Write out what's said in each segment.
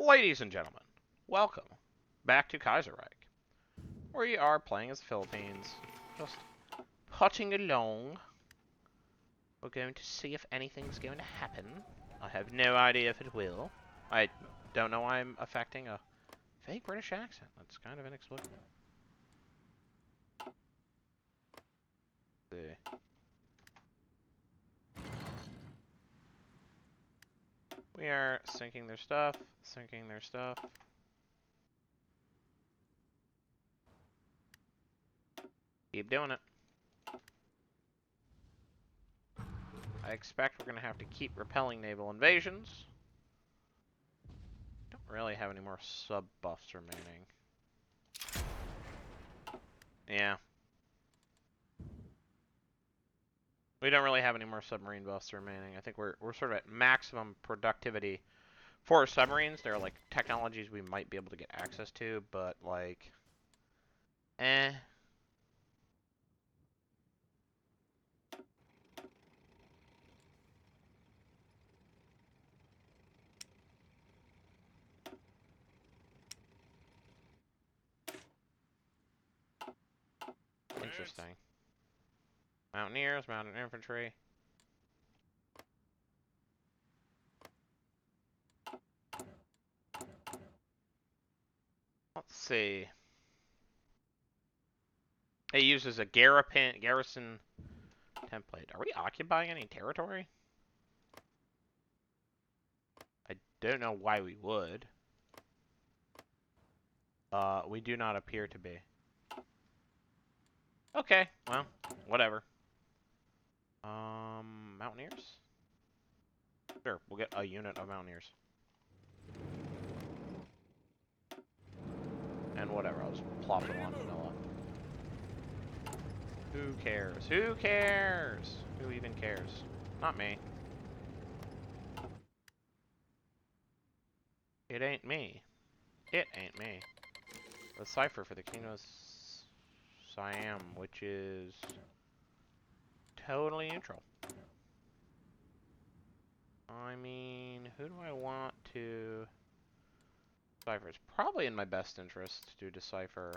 Ladies and gentlemen, welcome back to Kaiserreich. We are playing as the Philippines, just putting along. We're going to see if anything's going to happen. I have no idea if it will. I don't know why I'm affecting a fake British accent. That's kind of inexplicable. We are sinking their stuff, sinking their stuff. Keep doing it. I expect we're going to have to keep repelling naval invasions. Don't really have any more sub buffs remaining. Yeah. We don't really have any more submarine buffs remaining. I think we're sort of at maximum productivity for submarines. There are like technologies we might be able to get access to, but like, eh. Interesting. Mountaineers, mountain infantry. Let's see. It uses a garrison template. Are we occupying any territory? I don't know why we would. We do not appear to be. Okay, well, whatever. Mountaineers? Sure, we'll get a unit of mountaineers. And whatever, I'll just plop them on vanilla. Who cares? Who cares? Who even cares? Not me. It ain't me. It ain't me. The cipher for the Kingdom of Siam, which is totally neutral. I mean, who do I want to decipher? It's probably in my best interest to decipher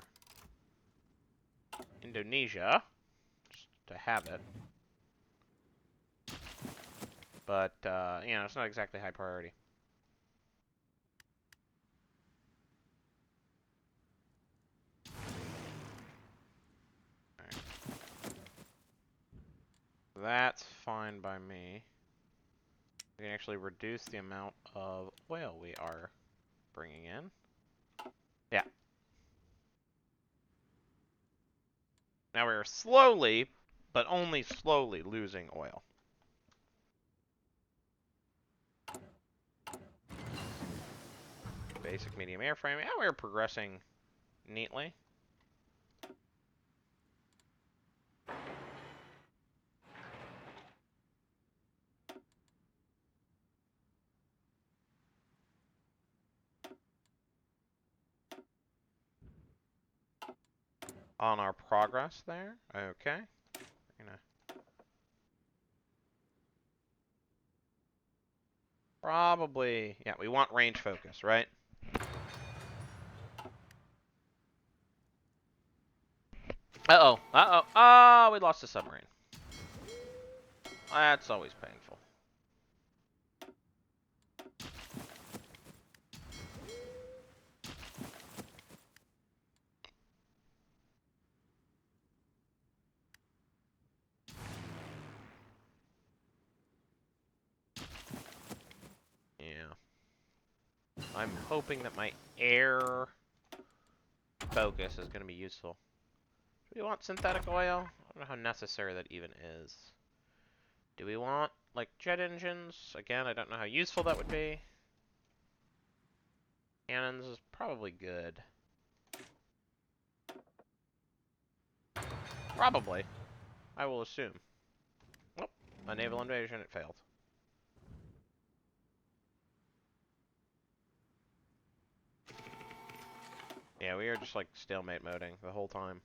Indonesia, just to have it. But, you know, it's not exactly high priority. Alright. That's fine by me. We can actually reduce the amount of oil we are bringing in. Yeah. Now we are slowly, but only slowly, losing oil. Basic medium airframe. Yeah, we're progressing neatly. On our progress there. Okay. Probably, yeah, we want range focus, right? Uh-oh. Uh-oh. Oh, we lost a submarine. That's always painful. Yeah. I'm hoping that my air focus is going to be useful. Do we want synthetic oil? I don't know how necessary that even is. Do we want, like, jet engines? Again, I don't know how useful that would be. Cannons is probably good. Probably. I will assume. Oh, a naval invasion, it failed. Yeah, we are just like stalemate moding the whole time.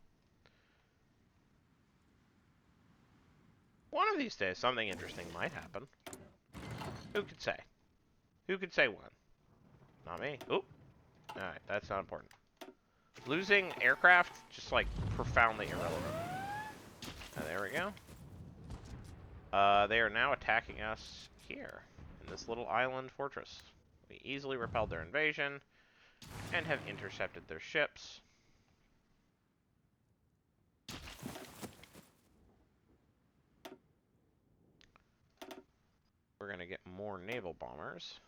One of these days, something interesting might happen. Who could say? Who could say when? not me. Oop. Alright, that's not important. Losing aircraft, just like profoundly irrelevant. There we go. They are now attacking us here, in this little island fortress. We easily repelled their invasion, and have intercepted their ships. We're going to get more naval bombers.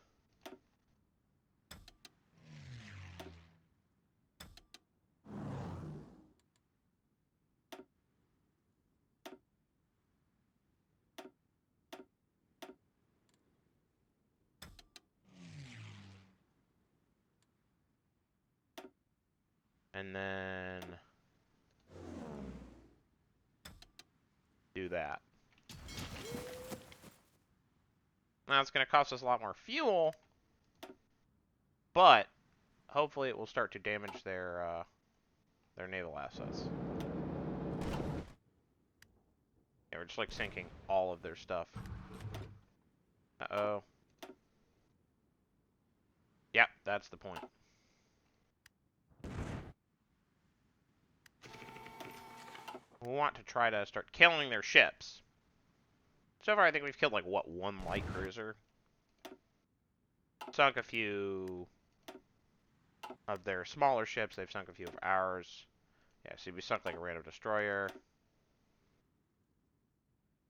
And then do that. Now it's going to cost us a lot more fuel, but hopefully it will start to damage their naval assets. Yeah, we're just like sinking all of their stuff. Uh-oh. Yep, that's the point. We want to try to start killing their ships. So far, I think we've killed, like, what, one light cruiser? Sunk a few of their smaller ships. They've sunk a few of ours. Yeah, see, we sunk, like, a random destroyer.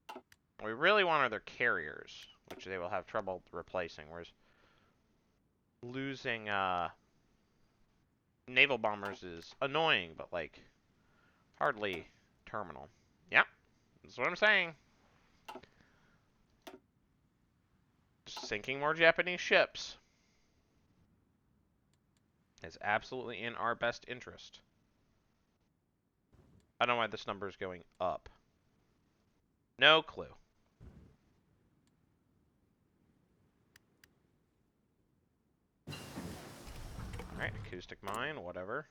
What we really want are their carriers, which they will have trouble replacing, whereas losing, naval bombers is annoying, but, like, hardly terminal. Yep, that's what I'm saying. Just sinking more Japanese ships is absolutely in our best interest. I don't know why this number is going up. No clue. Alright, acoustic mine, whatever.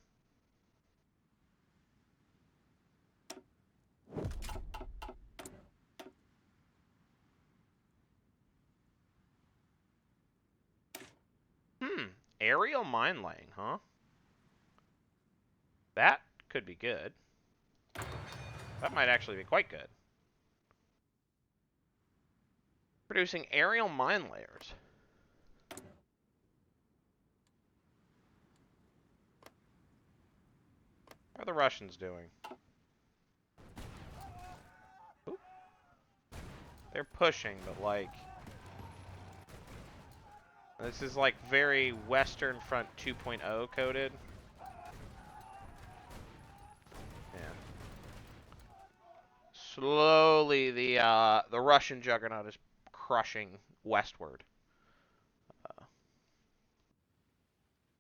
Aerial mine laying, huh? That could be good. That might actually be quite good. Producing aerial mine layers. What are the Russians doing? Oop. They're pushing, but like... This is like very Western Front 2.0 coded. Yeah. Slowly, the Russian juggernaut is crushing westward.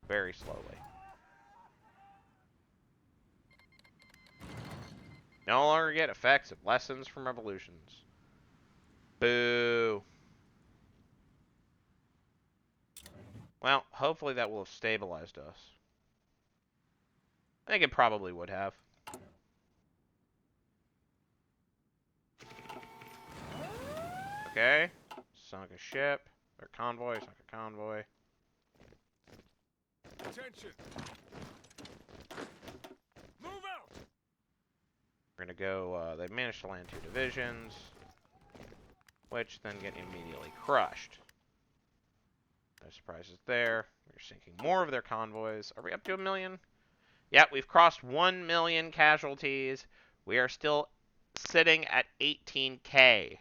Very slowly. No longer get effects of lessons from revolutions. Boo. Well, hopefully that will have stabilized us. I think it probably would have. Okay. Sunk a ship. Or convoy. Sunk a convoy. Attention. Move out. We're going to go... they managed to land 2 divisions. Which then get immediately crushed. No surprises there. We're sinking more of their convoys. Are we up to 1 million? Yeah, we've crossed 1 million casualties. We are still sitting at 18K.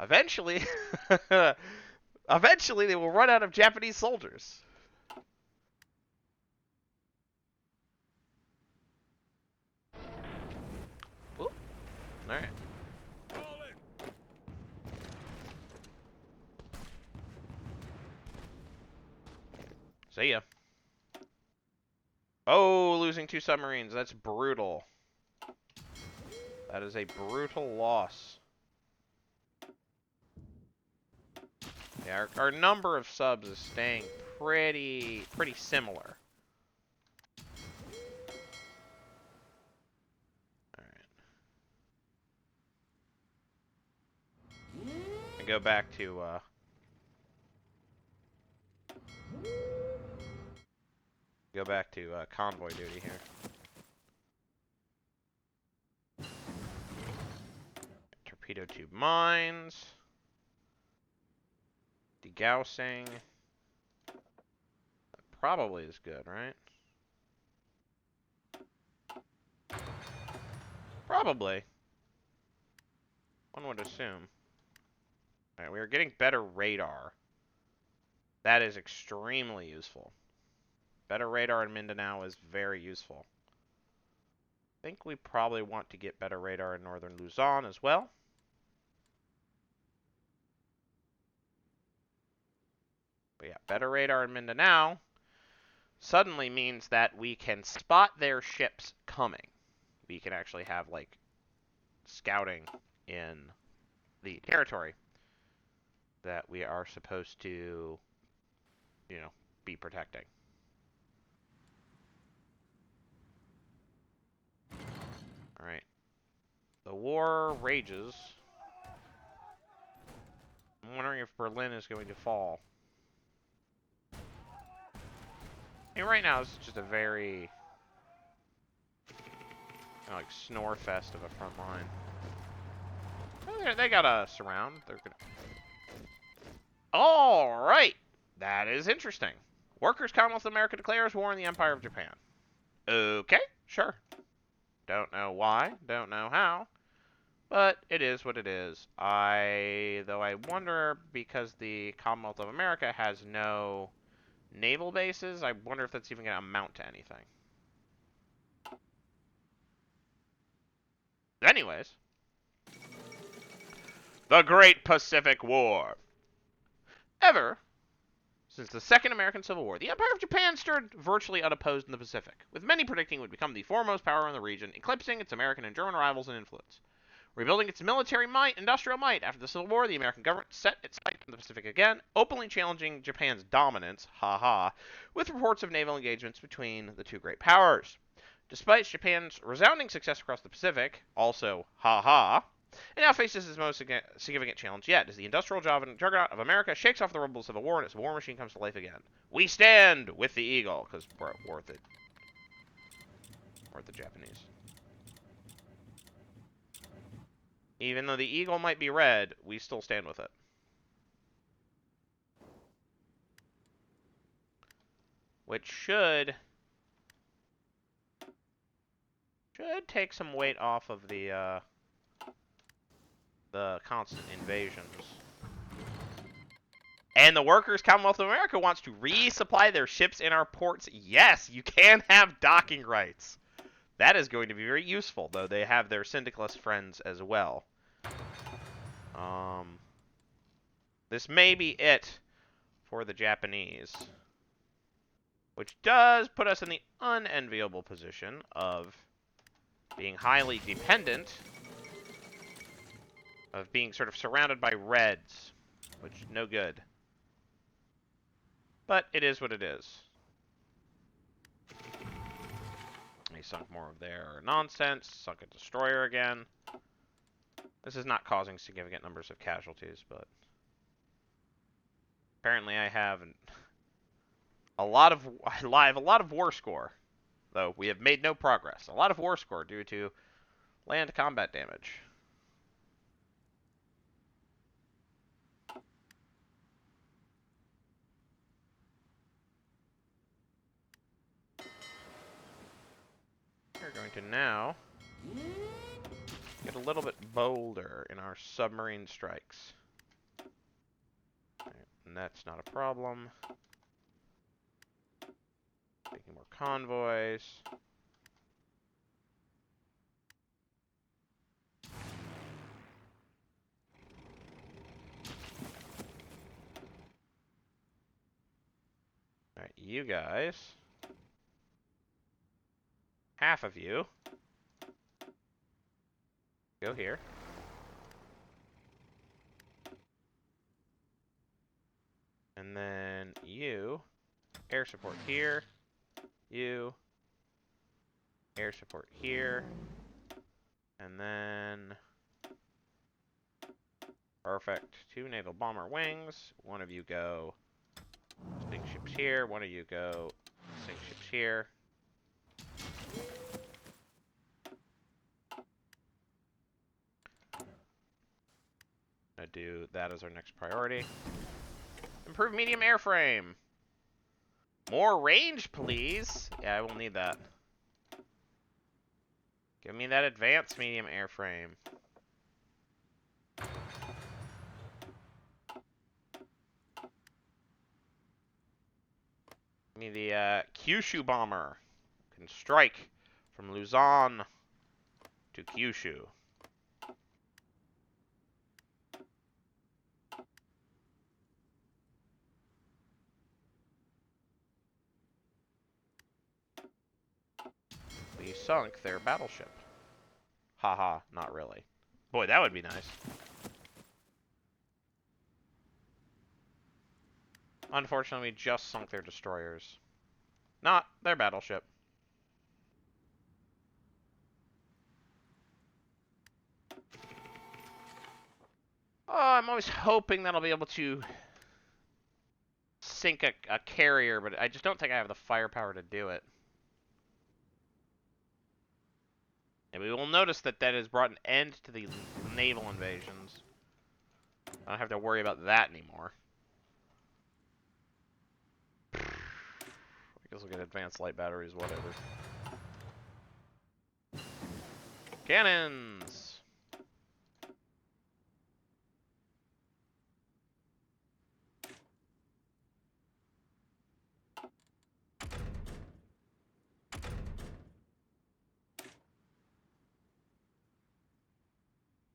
Eventually, eventually they will run out of Japanese soldiers. All right. See ya. Oh, losing 2 submarines. That's brutal. That is a brutal loss. Yeah, our number of subs is staying pretty similar. Alright. I go back to Go back to convoy duty here. Torpedo tube mines. Degaussing. That probably is good, right? Probably. One would assume. Alright, we are getting better radar. That is extremely useful. Better radar in Mindanao is very useful. I think we probably want to get better radar in northern Luzon as well. But yeah, better radar in Mindanao suddenly means that we can spot their ships coming. We can actually have, like, scouting in the territory that we are supposed to, you know, be protecting. Alright. The war rages. I'm wondering if Berlin is going to fall. I mean, right now, this is just a very, like, snore fest of a front line. Oh, they got a surround. They're gonna... Alright! That is interesting. Workers' Commonwealth of America declares war on the Empire of Japan. Okay, sure. Don't know why, don't know how, but it is what it is. Though I wonder, because the Commonwealth of America has no naval bases, I wonder if that's even going to amount to anything. Anyways, the Great Pacific War. Ever since the Second American Civil War, the Empire of Japan stood virtually unopposed in the Pacific, with many predicting it would become the foremost power in the region, eclipsing its American and German rivals in influence. Rebuilding its military might, industrial might, after the Civil War, the American government set its sights on the Pacific again, openly challenging Japan's dominance, with reports of naval engagements between the two great powers. Despite Japan's resounding success across the Pacific, also, it now faces its most significant challenge yet, as the industrial juggernaut of America shakes off the rumble of the Civil War and its war machine comes to life again. We stand with the eagle, because we're worth it. Worth the Japanese. Even though the eagle might be red, we still stand with it. Which should take some weight off of the constant invasions. And the Workers' Commonwealth of America wants to resupply their ships in our ports. Yes, you can have docking rights. That is going to be very useful, though they have their syndicalist friends as well. This may be it for the Japanese, which does put us in the unenviable position of being highly dependent, of being sort of surrounded by reds, which is no good. But it is what it is. They sunk more of their nonsense, sunk a destroyer again. This is not causing significant numbers of casualties, but apparently I have a lot of war score, though we have made no progress. A lot of war score due to land combat damage. We're going to now get a little bit bolder in our submarine strikes. Right, and that's not a problem. Taking more convoys. Alright, you guys. Half of you. Go here. And then you. Air support here. You. Air support here. And then... Perfect. 2 naval bomber wings. One of you go sting ships here. One of you go Sink ships here. Gonna do that as our next priority. Improve medium airframe. More range, please. Yeah, I will need that. Give me that advanced medium airframe. Give me the Kyushu bomber. Can strike from Luzon to Kyushu. We sunk their battleship. Haha, not really. Boy, that would be nice. Unfortunately, we just sunk their destroyers. Not their battleship. Oh, I'm always hoping that I'll be able to sink a carrier, but I just don't think I have the firepower to do it. And we will notice that that has brought an end to the naval invasions. I don't have to worry about that anymore. I guess we'll get advanced light batteries, whatever. Cannons!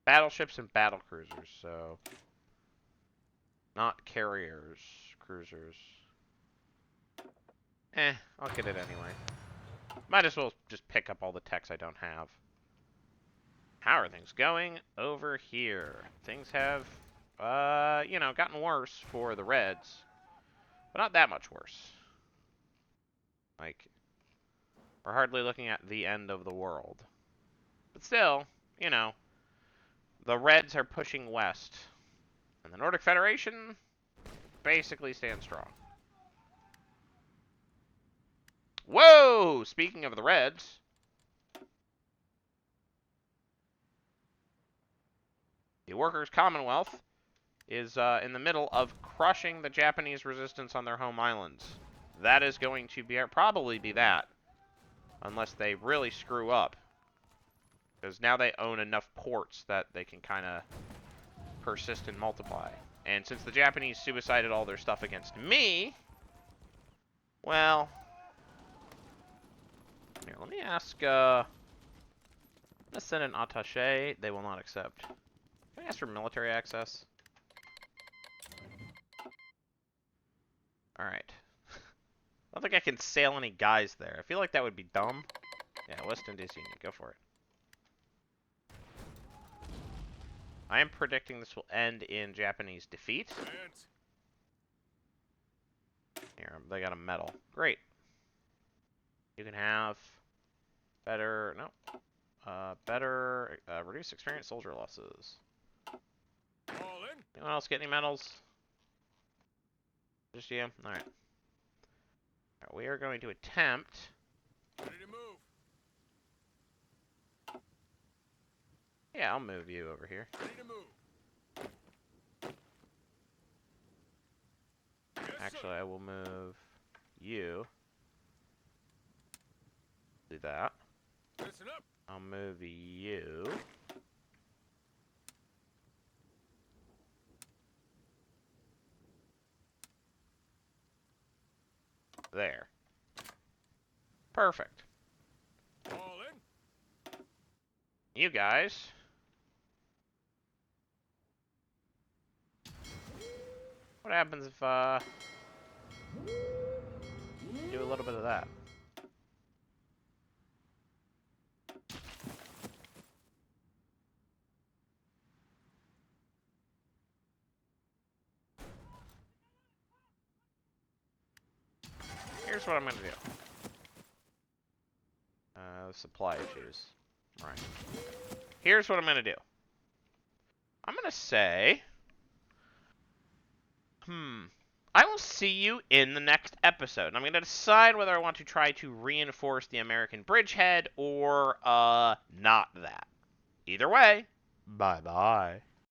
Battleships and battle cruisers, so... Not carriers, cruisers. I'll get it anyway. Might as well just pick up all the techs I don't have. How are things going over here? Things have, you know, gotten worse for the Reds. But not that much worse. Like, we're hardly looking at the end of the world. But still, you know, the Reds are pushing west. And the Nordic Federation basically stands strong. Whoa! Speaking of the Reds. The Workers' Commonwealth is in the middle of crushing the Japanese resistance on their home islands. That is going to be probably be that. Unless they really screw up. Because now they own enough ports that they can kind of persist and multiply. And since the Japanese suicided all their stuff against me, well, here, let me ask, let's send an attaché. They will not accept. Can I ask for military access? Alright. I don't think I can sail any guys there. I feel like that would be dumb. Yeah, West Indies Union, go for it. I am predicting this will end in Japanese defeat. Here, they got a medal. Great. You can have better, no, reduce experienced soldier losses. Anyone else get any medals? Just you? Alright. We are going to attempt. Ready to move. Yeah, I'll move you over here. Ready to move. Yes, Actually, sir. I will move you. Do that. Listen up. I'll move you. There. Perfect. All in. You guys. What happens if, do a little bit of that? Here's what I'm going to do. Supply issues. Right. Here's what I'm going to do. I'm going to say... I will see you in the next episode. I'm going to decide whether I want to try to reinforce the American bridgehead or not that. Either way, bye-bye.